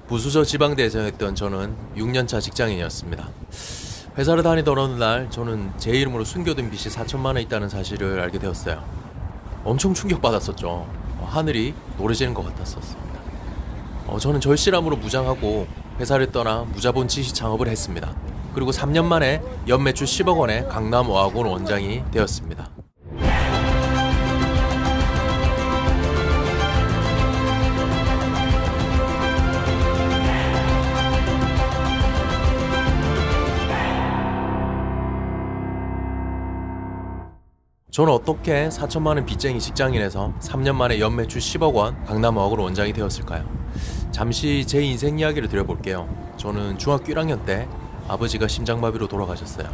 부수저 지방대생했던 저는 6년차 직장인이었습니다. 회사를 다니던 어느 날 저는 제 이름으로 숨겨둔 빚이 4천만 원 있다는 사실을 알게 되었어요. 엄청 충격받았었죠. 하늘이 노래지는 것 같았었습니다. 저는 절실함으로 무장하고 회사를 떠나 무자본 지시 창업을 했습니다. 그리고 3년 만에 연매출 10억 원의 강남 어학원 원장이 되었습니다. 저는 어떻게 4천만 원 빚쟁이 직장인에서 3년 만에 연매출 10억 원 강남 어학원 원장이 되었을까요? 잠시 제 인생 이야기를 드려볼게요. 저는 중학교 1학년 때 아버지가 심장마비로 돌아가셨어요.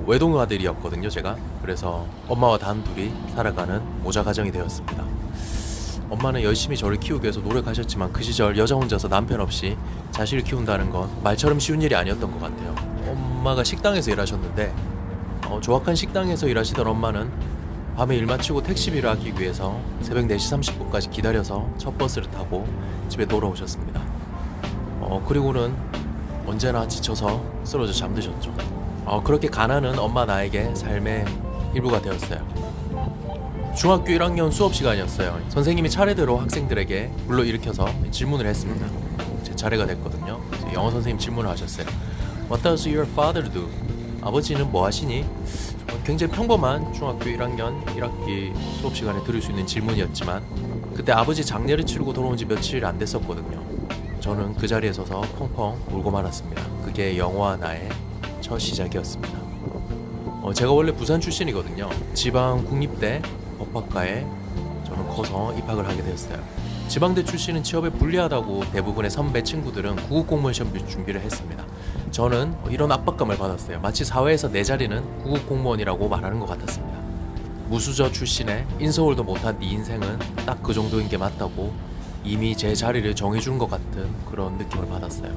외동아들이었거든요, 제가. 그래서 엄마와 단둘이 살아가는 모자 가정이 되었습니다. 엄마는 열심히 저를 키우기 위해서 노력하셨지만 그 시절 여자 혼자서 남편 없이 자식을 키운다는 건 말처럼 쉬운 일이 아니었던 것 같아요. 엄마가 식당에서 일하셨는데 조악한 식당에서 일하시던 엄마는 밤에 일 마치고 택시비를 아끼기 위해서 새벽 4시 30분까지 기다려서 첫 버스를 타고 집에 돌아오셨습니다. 그리고는 언제나 지쳐서 쓰러져 잠드셨죠. 그렇게 가난은 엄마 나에게 삶의 일부가 되었어요. 중학교 1학년 수업 시간이었어요. 선생님이 차례대로 학생들에게 불러일으켜서 질문을 했습니다. 제 차례가 됐거든요. 영어 선생님 질문을 하셨어요. What does your father do? 아버지는 뭐 하시니? 굉장히 평범한 중학교 1학년 1학기 수업 시간에 들을 수 있는 질문이었지만 그때 아버지 장례를 치르고 돌아온 지 며칠 안 됐었거든요. 저는 그 자리에 서서 펑펑 울고 말았습니다. 그게 영어와 나의 첫 시작이었습니다. 제가 원래 부산 출신이거든요. 지방 국립대 법학과에 저는 커서 입학을 하게 되었어요. 지방대 출신은 취업에 불리하다고 대부분의 선배 친구들은 구급공무원 시험 준비를 했습니다. 저는 이런 압박감을 받았어요. 마치 사회에서 내 자리는 구급공무원이라고 말하는 것 같았습니다. 무수저 출신의 인서울도 못한 네 인생은 딱 그 정도인 게 맞다고 이미 제 자리를 정해준 것 같은 그런 느낌을 받았어요.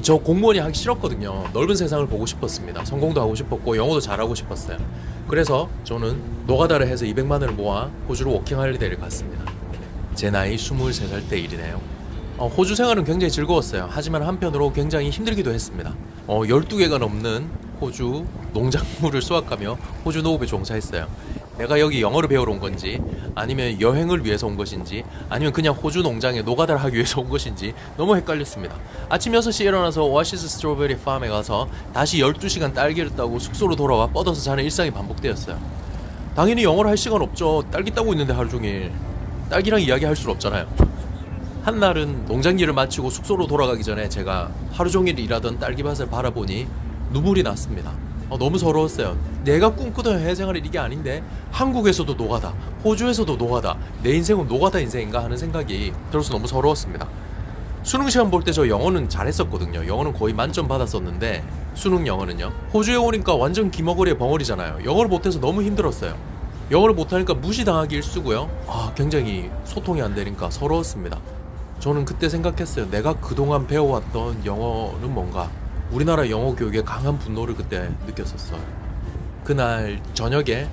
저 공무원이 하기 싫었거든요. 넓은 세상을 보고 싶었습니다. 성공도 하고 싶었고 영어도 잘하고 싶었어요. 그래서 저는 노가다를 해서 200만 원을 모아 호주로 워킹홀리데이를 갔습니다. 제 나이 23살 때 일이네요. 호주 생활은 굉장히 즐거웠어요. 하지만 한편으로 굉장히 힘들기도 했습니다. 12개가 넘는 호주 농작물을 수확하며 호주 농업에 종사했어요. 내가 여기 영어를 배우러 온 건지 아니면 여행을 위해서 온 것인지 아니면 그냥 호주 농장에 노가다를 하기 위해서 온 것인지 너무 헷갈렸습니다. 아침 6시에 일어나서 오아시스 스트로베리 팜에 가서 다시 12시간 딸기를 따고 숙소로 돌아와 뻗어서 자는 일상이 반복되었어요. 당연히 영어를 할 시간 없죠. 딸기 따고 있는데 하루 종일 딸기랑 이야기할 수는 없잖아요. 한날은 농장 일을 마치고 숙소로 돌아가기 전에 제가 하루 종일 일하던 딸기밭을 바라보니 눈물이 났습니다. 너무 서러웠어요. 내가 꿈꾸던 해외생활이 이게 아닌데 한국에서도 노가다, 호주에서도 노가다, 내 인생은 노가다 인생인가 하는 생각이 들어서 너무 서러웠습니다. 수능 시험 볼 때 저 영어는 잘했었거든요. 영어는 거의 만점 받았었는데 수능 영어는요. 호주에 오니까 완전 기머거리의 벙어리잖아요. 영어를 못해서 너무 힘들었어요. 영어를 못하니까 무시당하기 일쑤고요. 굉장히 소통이 안 되니까 서러웠습니다. 저는 그때 생각했어요. 내가 그동안 배워왔던 영어는 뭔가. 우리나라 영어 교육에 강한 분노를 그때 느꼈었어요. 그날 저녁에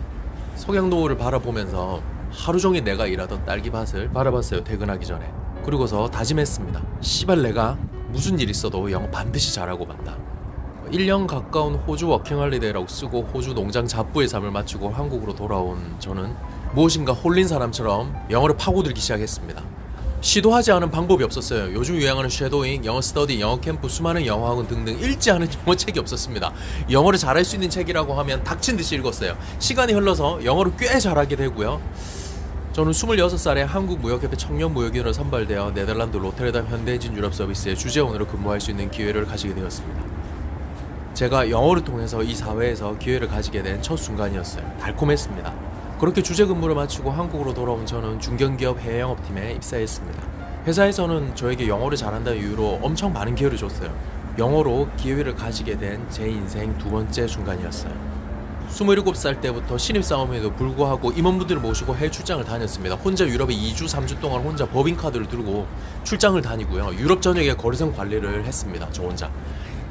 석양노을을 바라보면서 하루 종일 내가 일하던 딸기밭을 바라봤어요. 퇴근하기 전에. 그리고서 다짐했습니다. 씨발 내가 무슨 일 있어도 영어 반드시 잘하고 간다. 1년 가까운 호주 워킹홀리데이라고 쓰고 호주 농장 잡부의 삶을 마치고 한국으로 돌아온 저는 무엇인가 홀린 사람처럼 영어를 파고들기 시작했습니다. 시도하지 않은 방법이 없었어요. 요즘 유행하는 쉐도잉, 영어 스터디, 영어 캠프, 수많은 영어 학원 등등 읽지 않은 영어 책이 없었습니다. 영어를 잘할 수 있는 책이라고 하면 닥친 듯이 읽었어요. 시간이 흘러서 영어를 꽤 잘하게 되고요. 저는 26살에 한국무역협회 청년무역인으로 선발되어 네덜란드 로테르담 현대해진 유럽 서비스의 주재원으로 근무할 수 있는 기회를 가지게 되었습니다. 제가 영어를 통해서 이 사회에서 기회를 가지게 된 첫 순간이었어요. 달콤했습니다. 그렇게 주재 근무를 마치고 한국으로 돌아온 저는 중견기업 해외 영업팀에 입사했습니다. 회사에서는 저에게 영어를 잘한다는 이유로 엄청 많은 기회를 줬어요. 영어로 기회를 가지게 된 제 인생 두 번째 순간이었어요. 27살 때부터 신입사원임에도 불구하고 임원분들을 모시고 해외 출장을 다녔습니다. 혼자 유럽에 2주, 3주 동안 혼자 법인카드를 들고 출장을 다니고요. 유럽 전역에 거래선 관리를 했습니다. 저 혼자.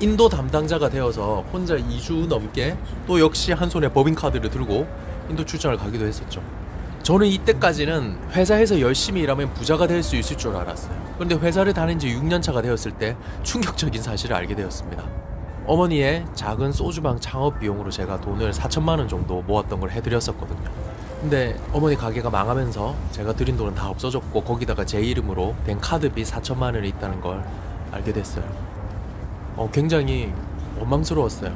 인도 담당자가 되어서 혼자 2주 넘게 또 역시 한 손에 법인카드를 들고 인도 출장을 가기도 했었죠. 저는 이때까지는 회사에서 열심히 일하면 부자가 될 수 있을 줄 알았어요. 그런데 회사를 다닌 지 6년차가 되었을 때 충격적인 사실을 알게 되었습니다. 어머니의 작은 소주방 창업 비용으로 제가 돈을 4천만 원 정도 모았던 걸 해드렸었거든요. 근데 어머니 가게가 망하면서 제가 드린 돈은 다 없어졌고 거기다가 제 이름으로 된 카드비 4천만 원이 있다는 걸 알게 됐어요. 굉장히 원망스러웠어요.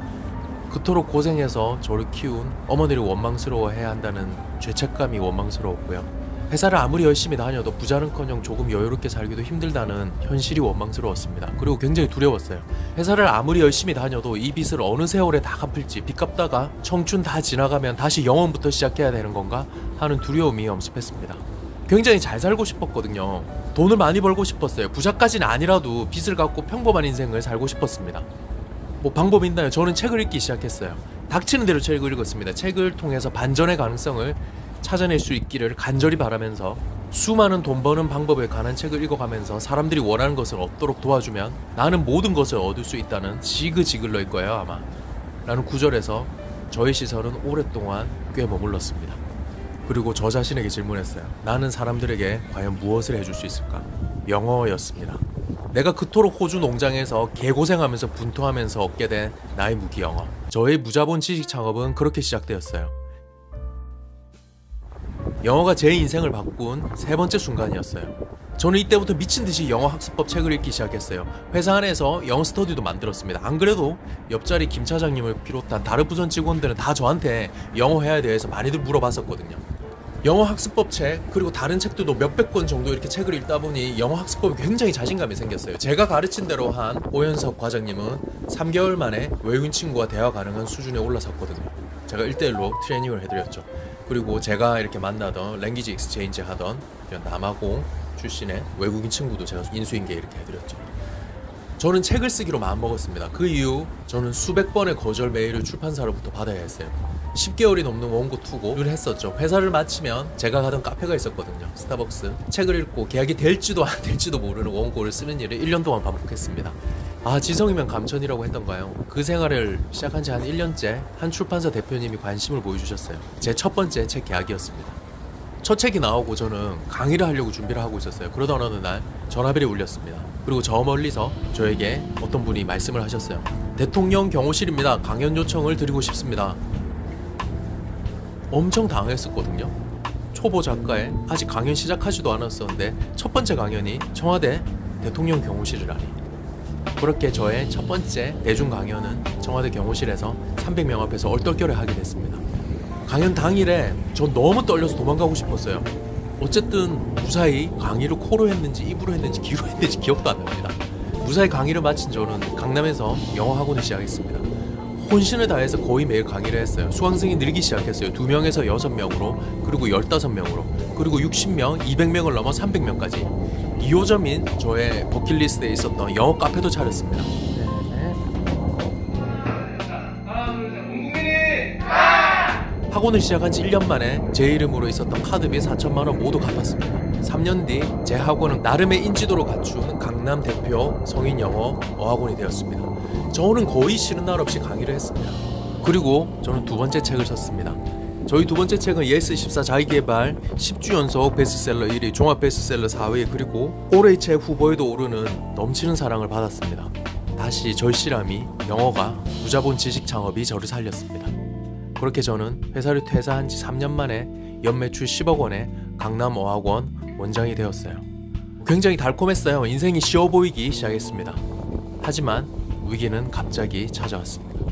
그토록 고생해서 저를 키운 어머니를 원망스러워해야 한다는 죄책감이 원망스러웠고요. 회사를 아무리 열심히 다녀도 부자는커녕 조금 여유롭게 살기도 힘들다는 현실이 원망스러웠습니다. 그리고 굉장히 두려웠어요. 회사를 아무리 열심히 다녀도 이 빚을 어느 세월에 다 갚을지, 빚 갚다가 청춘 다 지나가면 다시 영원부터 시작해야 되는 건가 하는 두려움이 엄습했습니다. 굉장히 잘 살고 싶었거든요. 돈을 많이 벌고 싶었어요. 부자까지는 아니라도 빚을 갚고 평범한 인생을 살고 싶었습니다. 뭐 방법이 있나요? 저는 책을 읽기 시작했어요. 닥치는 대로 책을 읽었습니다. 책을 통해서 반전의 가능성을 찾아낼 수 있기를 간절히 바라면서 수많은 돈 버는 방법에 관한 책을 읽어가면서 사람들이 원하는 것을 얻도록 도와주면 나는 모든 것을 얻을 수 있다는 지그지글러일 거예요 아마 라는 구절에서 저의 시선은 오랫동안 꽤 머물렀습니다. 그리고 저 자신에게 질문했어요. 나는 사람들에게 과연 무엇을 해줄 수 있을까? 영어였습니다. 내가 그토록 호주 농장에서 개고생하면서 분투하면서 얻게 된 나의 무기 영어. 저의 무자본 지식 창업은 그렇게 시작되었어요. 영어가 제 인생을 바꾼 세 번째 순간이었어요. 저는 이때부터 미친듯이 영어 학습법 책을 읽기 시작했어요. 회사 안에서 영어 스터디도 만들었습니다. 안 그래도 옆자리 김 차장님을 비롯한 다른 부선 직원들은 다 저한테 영어 회화에 대해서 많이들 물어봤었거든요. 영어 학습법 책 그리고 다른 책들도 몇백 권 정도 이렇게 책을 읽다 보니 영어 학습법에 굉장히 자신감이 생겼어요. 제가 가르친 대로 한 오현석 과장님은 3개월 만에 외국인 친구와 대화 가능한 수준에 올라섰거든요. 제가 1대1로 트레이닝을 해드렸죠. 그리고 제가 이렇게 만나던 랭귀지 익스체인지 하던 남아공 출신의 외국인 친구도 제가 인수인계 이렇게 해드렸죠. 저는 책을 쓰기로 마음먹었습니다. 그 이후 저는 수백 번의 거절 메일을 출판사로부터 받아야 했어요. 10개월이 넘는 원고 투고를 했었죠. 회사를 마치면 제가 가던 카페가 있었거든요. 스타벅스. 책을 읽고 계약이 될지도 안 될지도 모르는 원고를 쓰는 일을 1년 동안 반복했습니다. 지성이면 감천이라고 했던가요? 그 생활을 시작한 지 한 1년째 한 출판사 대표님이 관심을 보여주셨어요. 제 첫 번째 책 계약이었습니다. 첫 책이 나오고 저는 강의를 하려고 준비를 하고 있었어요. 그러던 어느 날 전화벨이 울렸습니다. 그리고 저 멀리서 저에게 어떤 분이 말씀을 하셨어요. 대통령 경호실입니다. 강연 요청을 드리고 싶습니다. 엄청 당황했었거든요. 초보 작가에 아직 강연 시작하지도 않았었는데 첫 번째 강연이 청와대 대통령 경호실이라니. 그렇게 저의 첫 번째 대중 강연은 청와대 경호실에서 300명 앞에서 얼떨결에 하게 됐습니다. 강연 당일에 전 너무 떨려서 도망가고 싶었어요. 어쨌든 무사히 강의를 코로 했는지 입으로 했는지 귀로 했는지 기억도 안 납니다. 무사히 강의를 마친 저는 강남에서 영어 학원을 시작했습니다. 혼신을 다해서 거의 매일 강의를 했어요. 수강생이 늘기 시작했어요. 2명에서 6명으로 그리고 15명으로 그리고 60명, 200명을 넘어 300명까지 2호점인 저의 버킷리스트에 있었던 영어 카페도 차렸습니다. 학원을 시작한 지 1년 만에 제 이름으로 있었던 카드비 4천만 원 모두 갚았습니다. 3년 뒤 제 학원은 나름의 인지도를 갖춘 강남 대표 성인 영어 어학원이 되었습니다. 저는 거의 쉬는 날 없이 강의를 했습니다. 그리고 저는 두 번째 책을 썼습니다. 저희 두 번째 책은 예스24 자기개발 10주 연속 베스트셀러 1위, 종합 베스트셀러 4위, 그리고 올해의 책 후보에도 오르는 넘치는 사랑을 받았습니다. 다시 절실함이 영어가 무자본 지식 창업이 저를 살렸습니다. 그렇게 저는 회사를 퇴사한 지 3년 만에 연매출 10억 원의 강남 어학원 원장이 되었어요. 굉장히 달콤했어요. 인생이 쉬워 보이기 시작했습니다. 하지만 위기는 갑자기 찾아왔습니다.